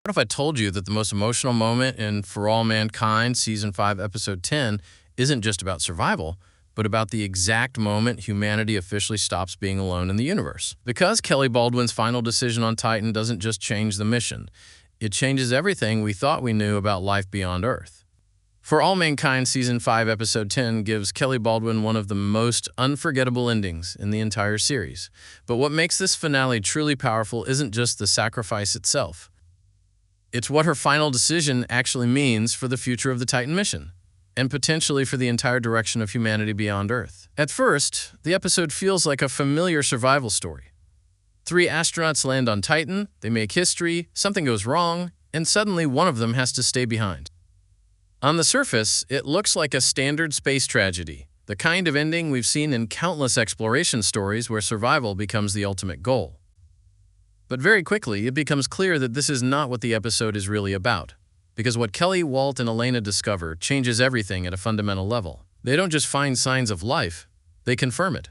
What if I told you that the most emotional moment in For All Mankind, Season 5, Episode 10, isn't just about survival, but about the exact moment humanity officially stops being alone in the universe? Because Kelly Baldwin's final decision on Titan doesn't just change the mission, it changes everything we thought we knew about life beyond Earth. For All Mankind, Season 5, Episode 10 gives Kelly Baldwin one of the most unforgettable endings in the entire series. But what makes this finale truly powerful isn't just the sacrifice itself. It's what her final decision actually means for the future of the Titan mission, and potentially for the entire direction of humanity beyond Earth. At first, the episode feels like a familiar survival story. 3 astronauts land on Titan, they make history, something goes wrong, and suddenly one of them has to stay behind. On the surface, it looks like a standard space tragedy, the kind of ending we've seen in countless exploration stories where survival becomes the ultimate goal. But very quickly, it becomes clear that this is not what the episode is really about, because what Kelly, Walt, and Elena discover changes everything at a fundamental level. They don't just find signs of life, they confirm it.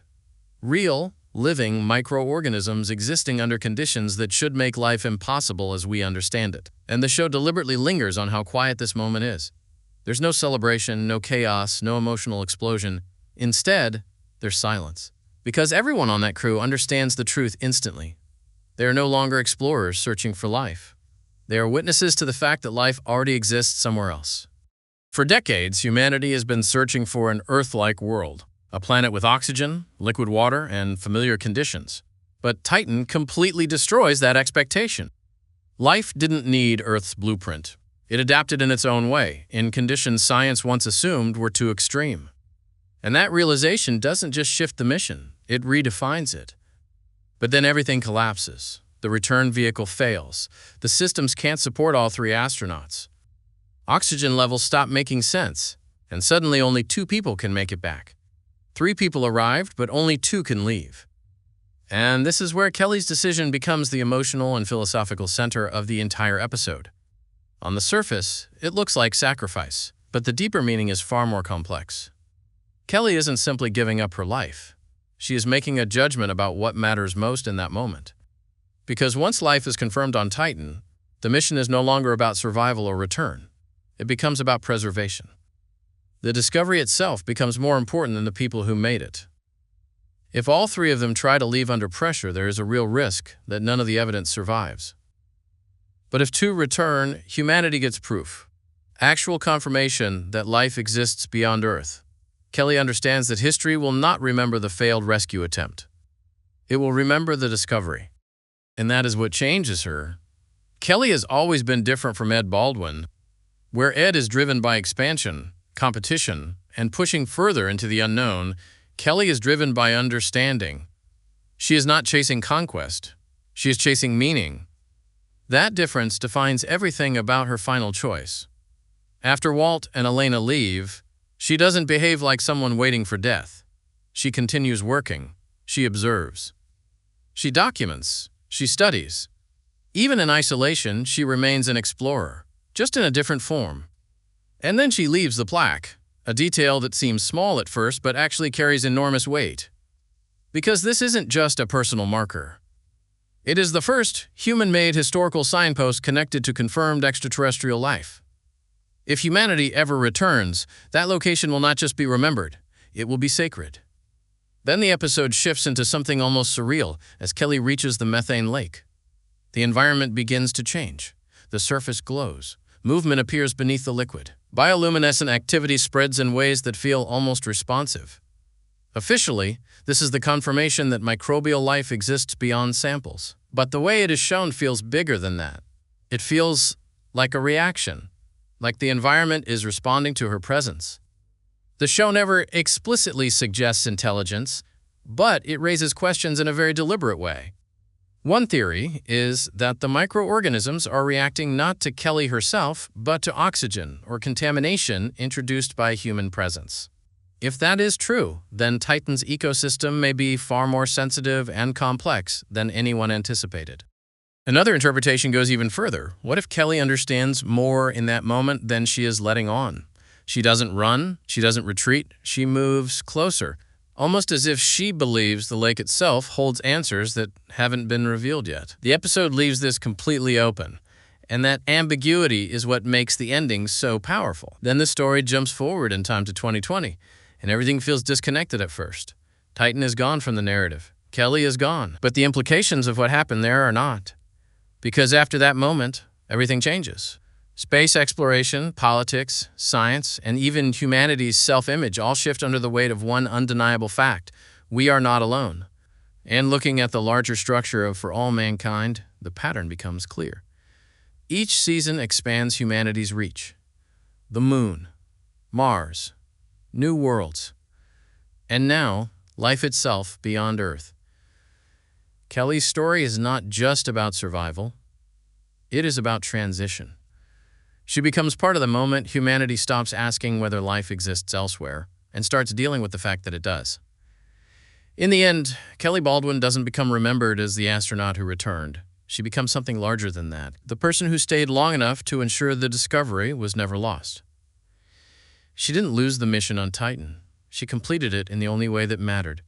Real, living microorganisms existing under conditions that should make life impossible as we understand it. And the show deliberately lingers on how quiet this moment is. There's no celebration, no chaos, no emotional explosion. Instead, there's silence. Because everyone on that crew understands the truth instantly. They are no longer explorers searching for life. They are witnesses to the fact that life already exists somewhere else. For decades, humanity has been searching for an Earth-like world, a planet with oxygen, liquid water, and familiar conditions. But Titan completely destroys that expectation. Life didn't need Earth's blueprint. It adapted in its own way, in conditions science once assumed were too extreme. And that realization doesn't just shift the mission, it redefines it. But then everything collapses. The return vehicle fails. The systems can't support all 3 astronauts. Oxygen levels stop making sense, and suddenly only 2 people can make it back. 3 people arrived, but only 2 can leave. And this is where Kelly's decision becomes the emotional and philosophical center of the entire episode. On the surface, it looks like sacrifice, but the deeper meaning is far more complex. Kelly isn't simply giving up her life. She is making a judgment about what matters most in that moment. Because once life is confirmed on Titan, the mission is no longer about survival or return. It becomes about preservation. The discovery itself becomes more important than the people who made it. If all 3 of them try to leave under pressure, there is a real risk that none of the evidence survives. But if 2 return, humanity gets proof. Actual confirmation that life exists beyond Earth. Kelly understands that history will not remember the failed rescue attempt. It will remember the discovery. And that is what changes her. Kelly has always been different from Ed Baldwin, where Ed is driven by expansion, competition, and pushing further into the unknown. Kelly is driven by understanding. She is not chasing conquest. She is chasing meaning. That difference defines everything about her final choice. After Walt and Elena leave, she doesn't behave like someone waiting for death. She continues working. She observes. She documents. She studies. Even in isolation, she remains an explorer, just in a different form. And then she leaves the plaque, a detail that seems small at first but actually carries enormous weight. Because this isn't just a personal marker. It is the first human-made historical signpost connected to confirmed extraterrestrial life. If humanity ever returns, that location will not just be remembered, it will be sacred. Then the episode shifts into something almost surreal as Kelly reaches the methane lake. The environment begins to change. The surface glows. Movement appears beneath the liquid. Bioluminescent activity spreads in ways that feel almost responsive. Officially, this is the confirmation that microbial life exists beyond samples. But the way it is shown feels bigger than that. It feels like a reaction. Like the environment is responding to her presence. The show never explicitly suggests intelligence, but it raises questions in a very deliberate way. One theory is that the microorganisms are reacting not to Kelly herself, but to oxygen or contamination introduced by human presence. If that is true, then Titan's ecosystem may be far more sensitive and complex than anyone anticipated. Another interpretation goes even further. What if Kelly understands more in that moment than she is letting on? She doesn't run, she doesn't retreat, she moves closer, almost as if she believes the lake itself holds answers that haven't been revealed yet. The episode leaves this completely open, And that ambiguity is what makes the ending so powerful. Then the story jumps forward in time to 2020, and everything feels disconnected at first. Titan is gone from the narrative. Kelly is gone. But the implications of what happened there are not. Because after that moment, everything changes. Space exploration, politics, science, and even humanity's self-image all shift under the weight of one undeniable fact: we are not alone. And looking at the larger structure of For All Mankind, the pattern becomes clear. Each season expands humanity's reach. The Moon, Mars, new worlds, and now life itself beyond Earth. Kelly's story is not just about survival. It is about transition. She becomes part of the moment humanity stops asking whether life exists elsewhere and starts dealing with the fact that it does. In the end, Kelly Baldwin doesn't become remembered as the astronaut who returned. She becomes something larger than that, the person who stayed long enough to ensure the discovery was never lost. She didn't lose the mission on Titan. She completed it in the only way that mattered.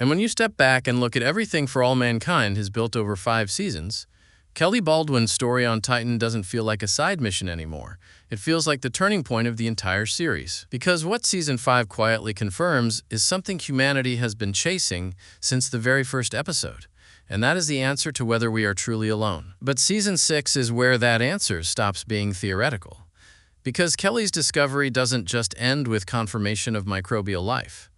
And when you step back and look at everything For All Mankind has built over 5 seasons, Kelly Baldwin's story on Titan doesn't feel like a side mission anymore. It feels like the turning point of the entire series. Because what Season 5 quietly confirms is something humanity has been chasing since the very first episode. And that is the answer to whether we are truly alone. But Season 6 is where that answer stops being theoretical. Because Kelly's discovery doesn't just end with confirmation of microbial life.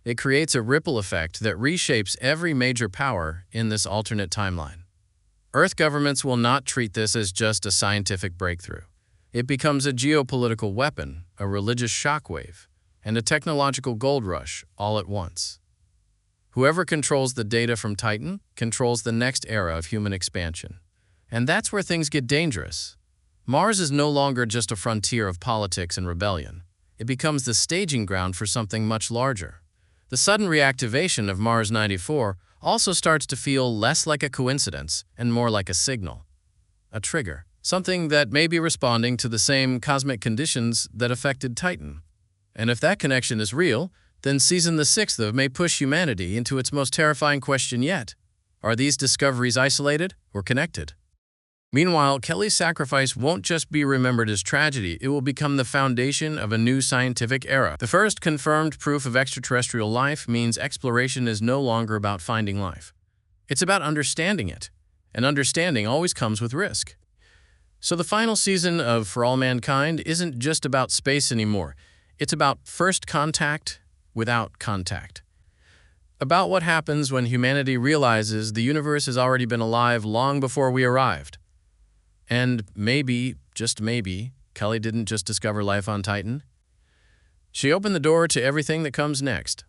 It creates a ripple effect that reshapes every major power in this alternate timeline. Earth governments will not treat this as just a scientific breakthrough. It becomes a geopolitical weapon, a religious shockwave, and a technological gold rush all at once. Whoever controls the data from Titan controls the next era of human expansion. And that's where things get dangerous. Mars is no longer just a frontier of politics and rebellion. It becomes the staging ground for something much larger. The sudden reactivation of Mars 94 also starts to feel less like a coincidence and more like a signal, a trigger, something that may be responding to the same cosmic conditions that affected Titan. And if that connection is real, then Season the 6th of may push humanity into its most terrifying question yet. Are these discoveries isolated or connected? Meanwhile, Kelly's sacrifice won't just be remembered as tragedy, it will become the foundation of a new scientific era. The first confirmed proof of extraterrestrial life means exploration is no longer about finding life. It's about understanding it, and understanding always comes with risk. So the final season of For All Mankind isn't just about space anymore. It's about first contact without contact. About what happens when humanity realizes the universe has already been alive long before we arrived. And maybe, just maybe, Kelly didn't just discover life on Titan. She opened the door to everything that comes next.